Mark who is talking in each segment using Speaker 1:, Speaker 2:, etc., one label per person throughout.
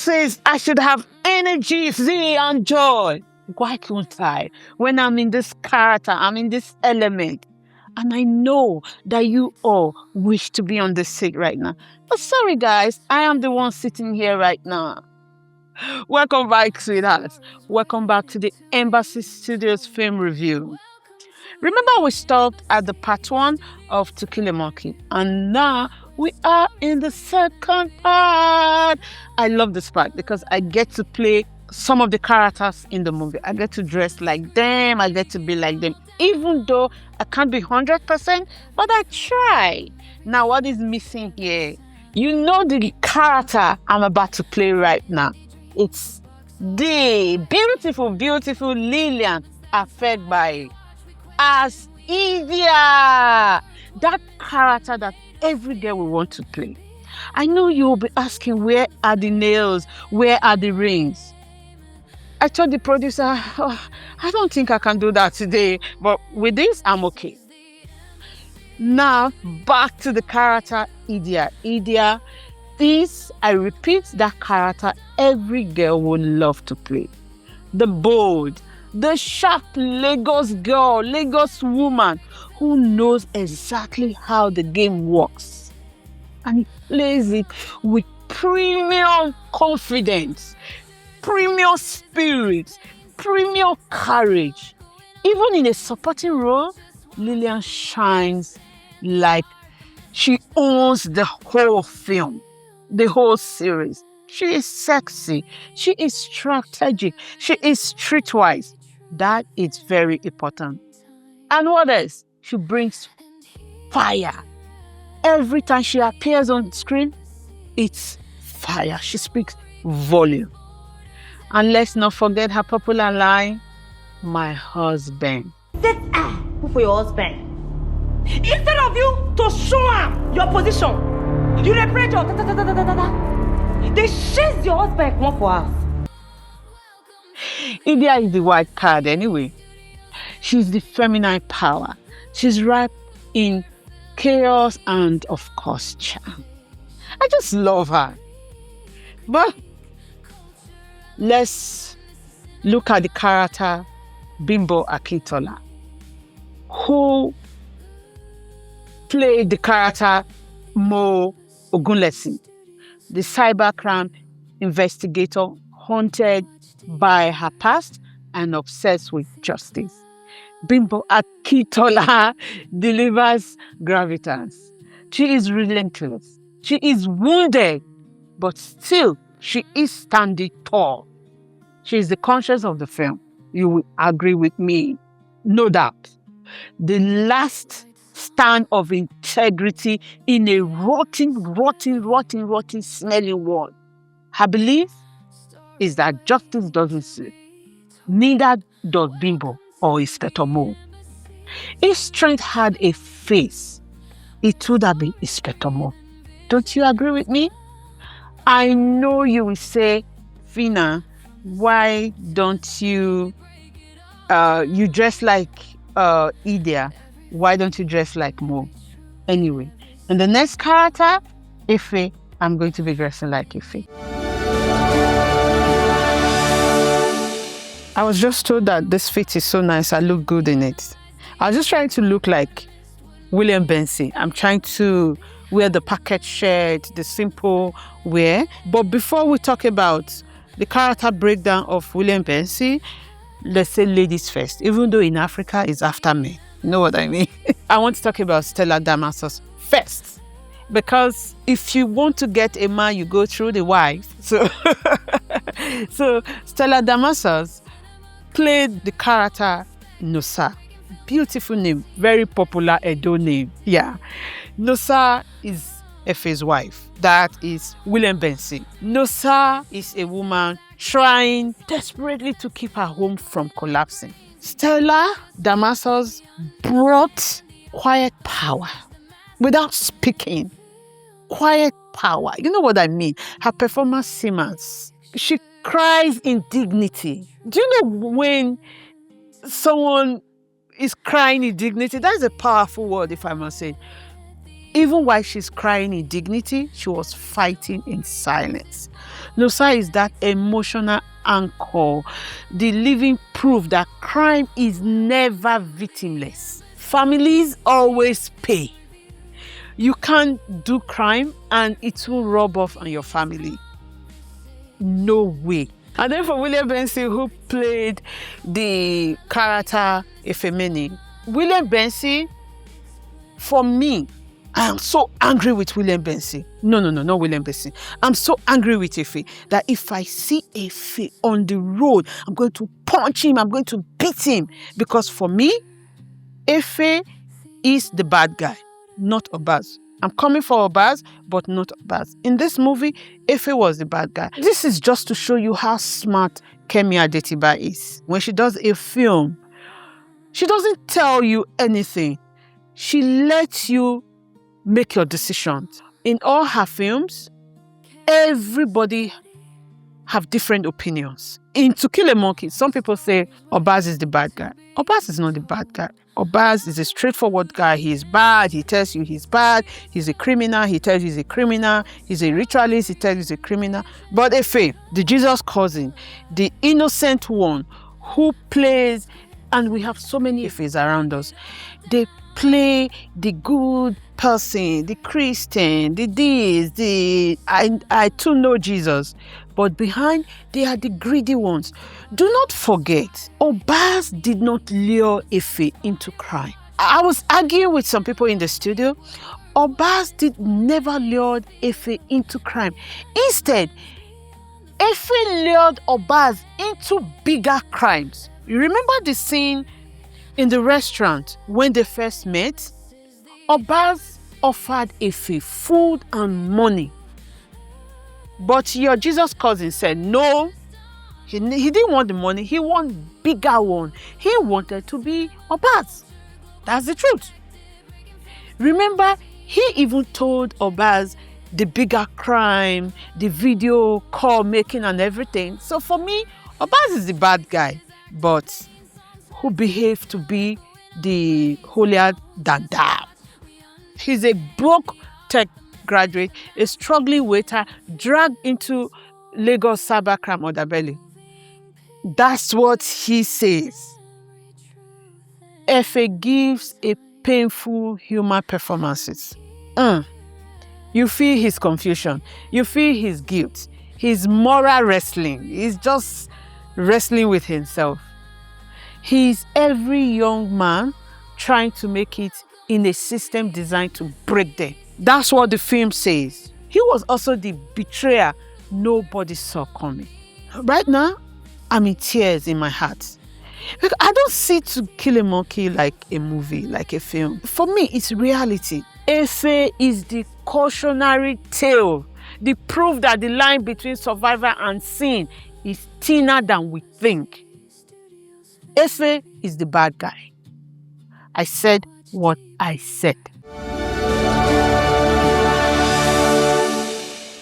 Speaker 1: says I should have energy, zeal, and joy. Why can't I? When I'm in this character, I'm in this element. And I know that you all wish to be on the seat right now. But sorry, guys, I am the one sitting here right now. Welcome back, sweethearts. Welcome back to the Embassy Studios film review. Remember we stopped at the part 1 of To Kill a Monkey, and now we are in the second part. I love this part because I get to play some of the characters in the movie. I get to dress like them. I get to be like them, even though I can't be 100%, but I try. Now, what is missing here? You know the character I'm about to play right now. It's the beautiful, beautiful Lillian affected by as Idia, that character that every girl will want to play. I know you'll be asking, where are the nails? Where are the rings? I told the producer, I don't think I can do that today, but with this, I'm okay. Now, back to the character Idia. Idia is, I repeat, that character every girl would love to play. The bold, the sharp Lagos girl, Lagos woman who knows exactly how the game works. And he plays it with premium confidence, premium spirit, premium courage. Even in a supporting role, Lillian shines like she owns the whole film, the whole series. She is sexy. She is strategic. She is streetwise. That is very important. And what else? She brings fire. Every time she appears on screen, it's fire. She speaks volume. And let's not forget her popular line, my husband.
Speaker 2: Set I for your husband. Instead of you to show him your position, you represent your they chase your husband one for us.
Speaker 1: Idia is the white card anyway. She's the feminine power. She's wrapped in chaos and, of course, charm. I just love her. But let's look at the character Bimbo Akintola, who played the character Mo Ogunlesi, the cybercrime investigator haunted by her past and obsessed with justice. Bimbo Akintola delivers gravitas. She is relentless. She is wounded, but still she is standing tall. She is the conscience of the film. You will agree with me, no doubt. The last stand of integrity in a rotten, smelling world. Her belief is that justice doesn't sleep. Neither does Bimbo or Inspector Mo. If strength had a face, it would have been Inspector Mo. Don't you agree with me? I know you will say, Fina, why don't you you dress like Idia? Why don't you dress like Mo? Anyway, in the next character, Ife, I'm going to be dressing like Ife. I was just told that this fit is so nice. I look good in it. I was just trying to look like William Benson. I'm trying to wear the packet shirt, the simple wear. But before we talk about the character breakdown of William Benson, let's say ladies first, even though in Africa it's after men. You know what I mean? I want to talk about Stella Damas first. Because if you want to get a man, you go through the wife. So Stella Damas played the character Nosa. Beautiful name, very popular Edo name. Yeah. Nosa is Efe's wife. That is William Benson. Nosa is a woman trying desperately to keep her home from collapsing. Stella Damas brought quiet power without speaking. Quiet power. You know what I mean? Her performance simmers. She cries in dignity. Do you know when someone is crying in dignity? That's a powerful word, if I must say. Even while she's crying in dignity, she was fighting in silence. Nosa is that emotional anchor, the living proof that crime is never victimless. Families always pay. You can't do crime and it will rub off on your family. No way. And then for William Benson, who played the character Efemini, William Benson, for me, I am so angry with William Benson. No, not William Benson. I'm so angry with Efe that if I see Efe on the road, I'm going to punch him, I'm going to beat him. Because for me, Efe is the bad guy, not Abaz. I'm coming for Abaz, but not Abaz. In this movie, Efe was the bad guy. This is just to show you how smart Kemi Adetiba is. When she does a film, she doesn't tell you anything. She lets you make your decisions. In all her films, everybody have different opinions. In To Kill a Monkey, some people say Abaz is the bad guy. Abaz is not the bad guy. Abaz is a straightforward guy. He is bad. He tells you he's bad. He's a criminal. He tells you he's a criminal. He's a ritualist. He tells you he's a criminal. But Efe, the Jesus cousin, the innocent one who plays, and we have so many Efes around us, they play the good person, the Christian, I too know Jesus. But behind, they are the greedy ones. Do not forget, Abaz did not lure Efe into crime. I was arguing with some people in the studio. Abaz never lured Efe into crime. Instead, Efe lured Abaz into bigger crimes. You remember the scene in the restaurant when they first met? Abaz offered Efe food and money. But your Jesus cousin said no. He didn't want the money. He wanted bigger one. He wanted to be Abaz. That's the truth. Remember, he even told Abaz the bigger crime, the video call making and everything. So for me, Abaz is the bad guy, but who behaved to be the holier than thou. He's a broke tech graduate, a struggling waiter, dragged into Lagos cybercrime underbelly. That's what he says. Efe gives a painful human performances. You feel his confusion. You feel his guilt. His moral wrestling. He's just wrestling with himself. He's every young man trying to make it in a system designed to break them. That's what the film says. He was also the betrayer nobody saw coming. Right now, I'm in tears in my heart. I don't see To Kill a Monkey like a movie, like a film. For me, it's reality. Efe is the cautionary tale, the proof that the line between survivor and sin is thinner than we think. Efe is the bad guy. I said what I said.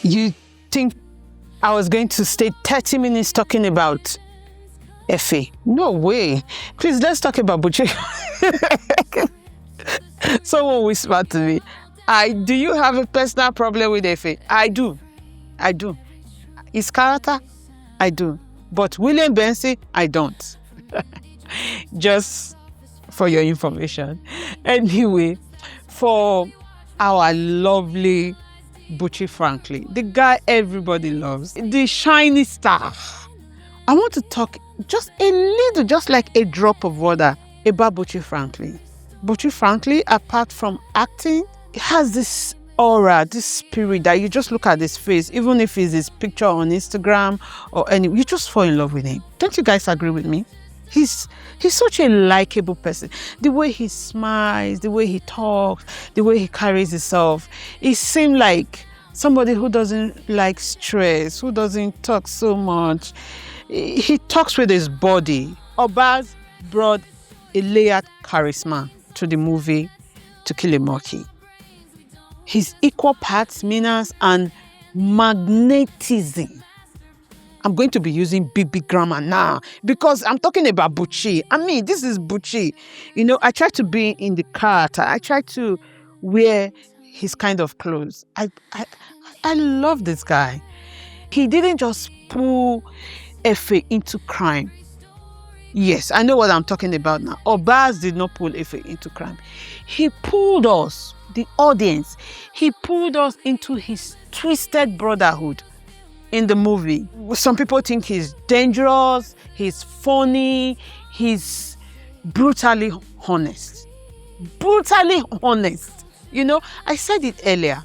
Speaker 1: You think I was going to stay 30 minutes talking about Efe? No way. Please, let's talk about Buchi. Someone whispered to me, do you have a personal problem with Efe? I do. His character? I do. But William Benson, I don't. Just for your information. Anyway, for our lovely Buchi, frankly, the guy everybody loves, the shiny star. I want to talk just a little, just like a drop of water, about Buchi, frankly. Buchi, frankly, apart from acting, it has this aura, this spirit that you just look at his face, even if it's his picture on Instagram or any, you just fall in love with him. Don't you guys agree with me? He's such a likable person. The way he smiles, the way he talks, the way he carries himself. It seems like somebody who doesn't like stress, who doesn't talk so much. He talks with his body. Abaz brought a layered charisma to the movie To Kill a Monkey. His equal parts, menace, and magnetism. I'm going to be using big grammar now because I'm talking about Buchi. I mean, this is Buchi. You know, I try to be in the character. I try to wear he's kind of close. I love this guy. He didn't just pull Efe into crime. Yes, I know what I'm talking about now. Abaz did not pull Efe into crime. He pulled us, the audience, he pulled us into his twisted brotherhood in the movie. Some people think he's dangerous, he's funny, he's brutally honest. Brutally honest. You know, I said it earlier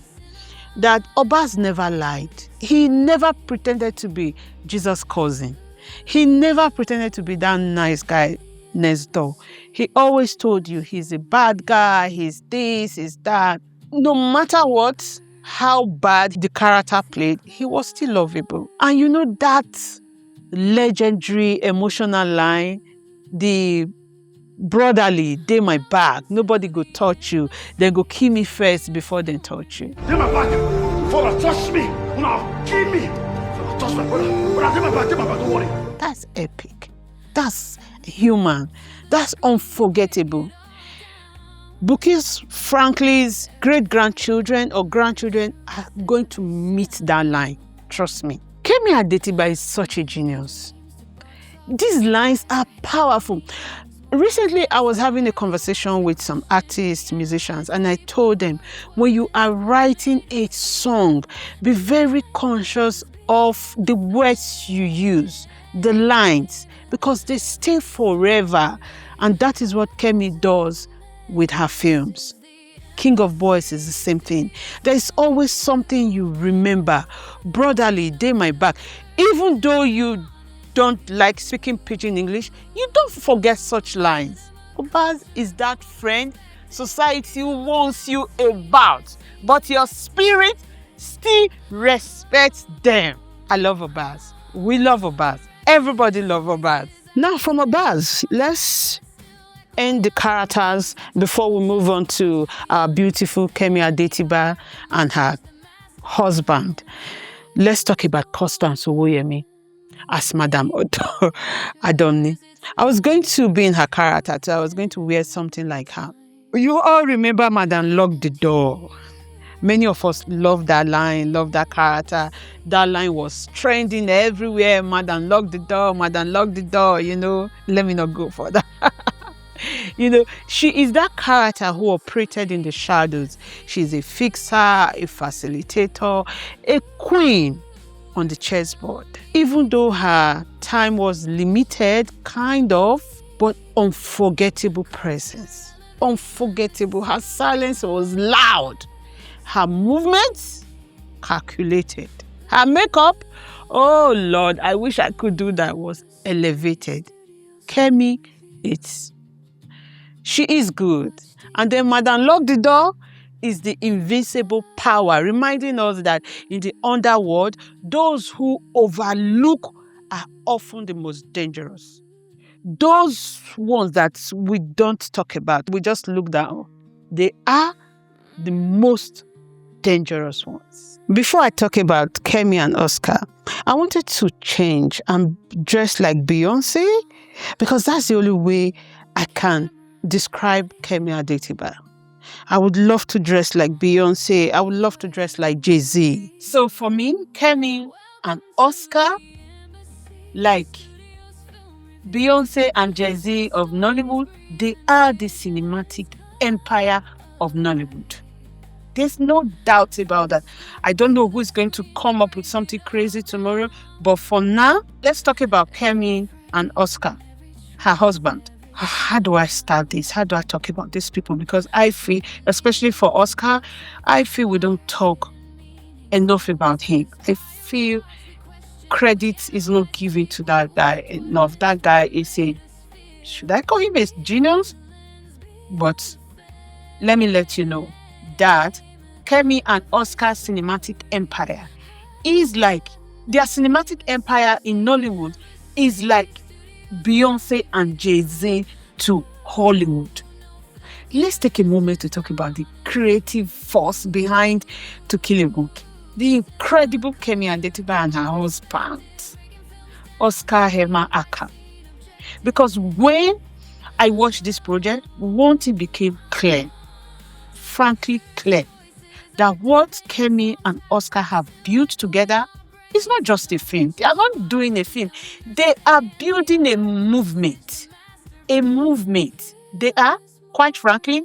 Speaker 1: that Abaz never lied. He never pretended to be Jesus' cousin. He never pretended to be that nice guy next door. He always told you he's a bad guy, he's this, he's that. No matter what, how bad the character played, he was still lovable. And you know that legendary emotional line, the brotherly, they my back, nobody go touch you, they go kill me first before they touch you.
Speaker 3: They my back, before they touch me, now kill me. Touch my brother, they my back, don't worry.
Speaker 1: That's epic. That's human. That's unforgettable. Buchi's, Frankly's great-grandchildren or grandchildren are going to meet that line. Trust me. Kemi Adetiba is such a genius. These lines are powerful. Recently, I was having a conversation with some artists, musicians, and I told them, when you are writing a song, be very conscious of the words you use, the lines, because they stay forever. And that is what Kemi does with her films. King of Boys is the same thing. There is always something you remember. Brotherly, they my back. Even though you don't like speaking pidgin English, you don't forget such lines. Abaz is that friend society wants you about, but your spirit still respects them. I love Abaz. We love Abaz. Everybody loves Abaz. Now from Abaz, let's end the characters before we move on to our beautiful Kemi Adetiba and her husband. Let's talk about Constance Owóyẹmí as Madame Adoni. I was going to be in her character, so I was going to wear something like her. You all remember Madame Lock the Door. Many of us love that line, love that character. That line was trending everywhere. Madame Lock the Door, Madame Lock the Door, you know. Let me not go for that. You know, she is that character who operated in the shadows. She's a fixer, a facilitator, a queen on the chessboard. Even though her time was limited, kind of, but unforgettable presence. Unforgettable. Her silence was loud. Her movements, calculated. Her makeup, oh Lord, I wish I could do that, was elevated. Kemi, she is good. And then Madame Lock the Door is the invincible power, reminding us that in the underworld, those who overlook are often the most dangerous. Those ones that we don't talk about, we just look down, they are the most dangerous ones. Before I talk about Kemi and Oscar, I wanted to change and dress like Beyonce, because that's the only way I can describe Kemi Adetiba. I would love to dress like Beyonce. I would love to dress like Jay-Z. So for me, Kemi and Oscar, like Beyonce and Jay-Z of Nollywood, they are the cinematic empire of Nollywood. There's no doubt about that. I don't know who's going to come up with something crazy tomorrow, but for now, let's talk about Kemi and Oscar, her husband. How do I start this? How do I talk about these people? Because I feel, especially for Oscar, I feel we don't talk enough about him. I feel credit is not given to that guy enough. That guy is should I call him a genius? But let me let you know that Kemi and Oscar's cinematic empire is like, their cinematic empire in Nollywood is like Beyonce and Jay-Z to Hollywood. Let's take a moment to talk about the creative force behind To Kill a Monkey. The incredible Kemi Adetiba and her husband, Oscar Hema Aka. Because when I watched this project, one thing became clear, frankly clear, that what Kemi and Oscar have built together is not just a film. They are not doing a film. They are building a movement. A movement. They are, quite frankly,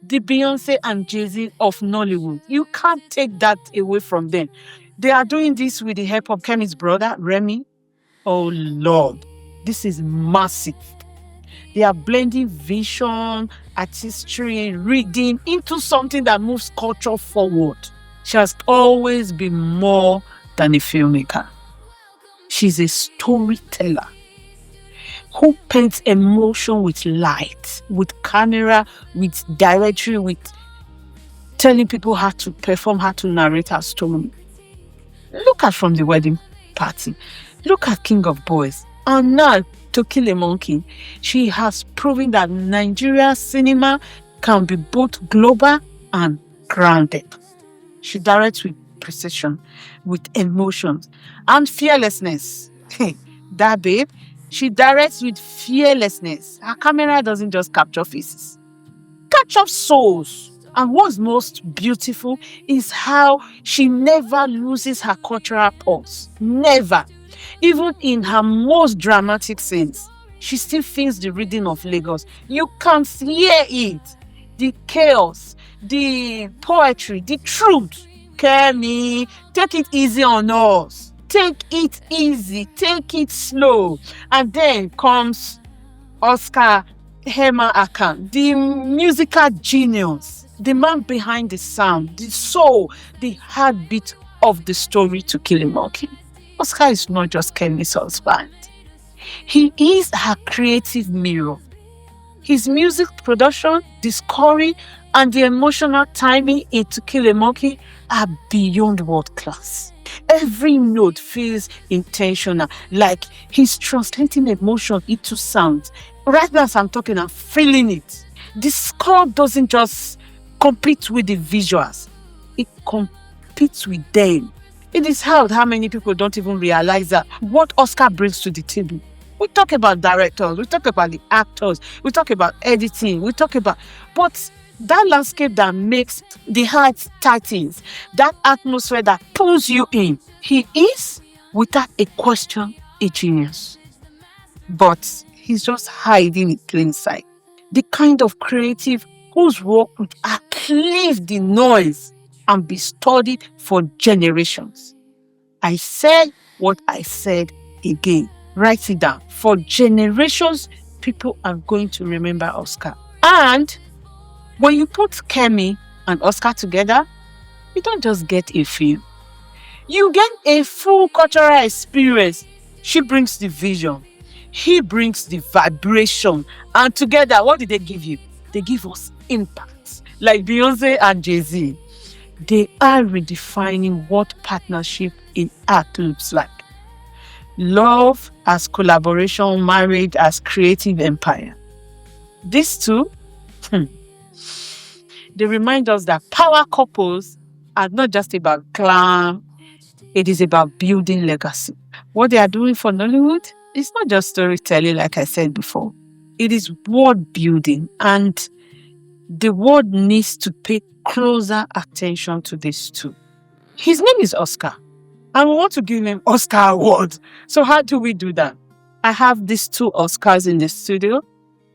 Speaker 1: the Beyonce and Jay-Z of Nollywood. You can't take that away from them. They are doing this with the help of Kemi's brother, Remy. Oh, Lord. This is massive. They are blending vision, artistry, reading into something that moves culture forward. She has always been more than a filmmaker. She's a storyteller who paints emotion with light, with camera, with directorial, with telling people how to perform, how to narrate her story. Look at From the Wedding Party. Look at King of Boys. And now, To Kill a Monkey, she has proven that Nigeria cinema can be both global and grounded. She directs with precision, with emotions, and fearlessness. That babe, she directs with fearlessness. Her camera doesn't just capture faces, capture souls. And what's most beautiful is how she never loses her cultural pulse. Never. Even in her most dramatic scenes, she still feels the rhythm of Lagos. You can hear it. The chaos, the poetry, the truth. Kemi, take it easy on us. Take it easy. Take it slow. And then comes Oscar Hema Akan, the musical genius, the man behind the sound, the soul, the heartbeat of the story To Kill a Monkey. Oscar is not just Kemi's husband. He is her creative mirror. His music production, the scoring, and the emotional timing in To Kill a Monkey are beyond world class. Every note feels intentional, like he's translating emotion into sound. Right now as I'm talking, I'm feeling it. The score doesn't just compete with the visuals. It competes with them. It is hard how many people don't even realize that what Oscar brings to the table. We talk about directors, we talk about the actors, we talk about editing, but that landscape that makes the heart tightens, that atmosphere that pulls you in, he is, without a question, a genius. But he's just hiding in plain sight. The kind of creative whose work would outlive the noise and be studied for generations. I said what I said again. Write it down. For generations, people are going to remember Oscar. And when you put Kemi and Oscar together, you don't just get a film. You get a full cultural experience. She brings the vision. He brings the vibration. And together, what did they give you? They give us impact. Like Beyonce and Jay-Z. They are redefining what partnership in art looks like. Love as collaboration, marriage as creative empire. These two, they remind us that power couples are not just about glam, it is about building legacy. What they are doing for Nollywood is not just storytelling, like I said before. It is world building, and the world needs to pay closer attention to this too. His name is Oscar, and we want to give him Oscar Award. So how do we do that? I have these two Oscars in the studio.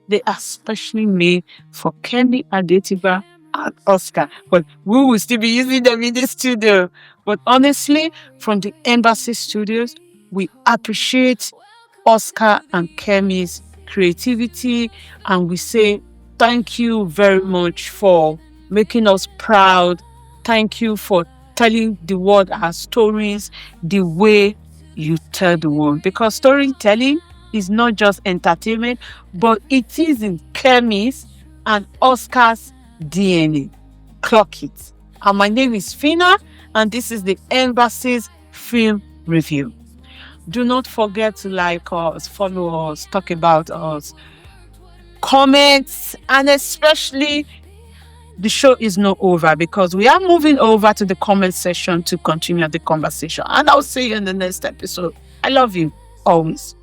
Speaker 1: They are specially made for Kemi Adetiba and Oscar. But we will still be using them in the studio. But honestly, from the Embassy Studios, we appreciate Oscar and Kemi's creativity, and we say thank you very much for making us proud. Thank you for telling the world our stories the way you tell the world. Because storytelling is not just entertainment, but it is in Kemi's and Oscar's DNA. Clock it. And my name is Fina, and this is the Embassy's Film Review. Do not forget to like us, follow us, talk about us, comments, and especially the show is not over, because we are moving over to the comment section to continue the conversation. And I'll see you in the next episode. I love you always.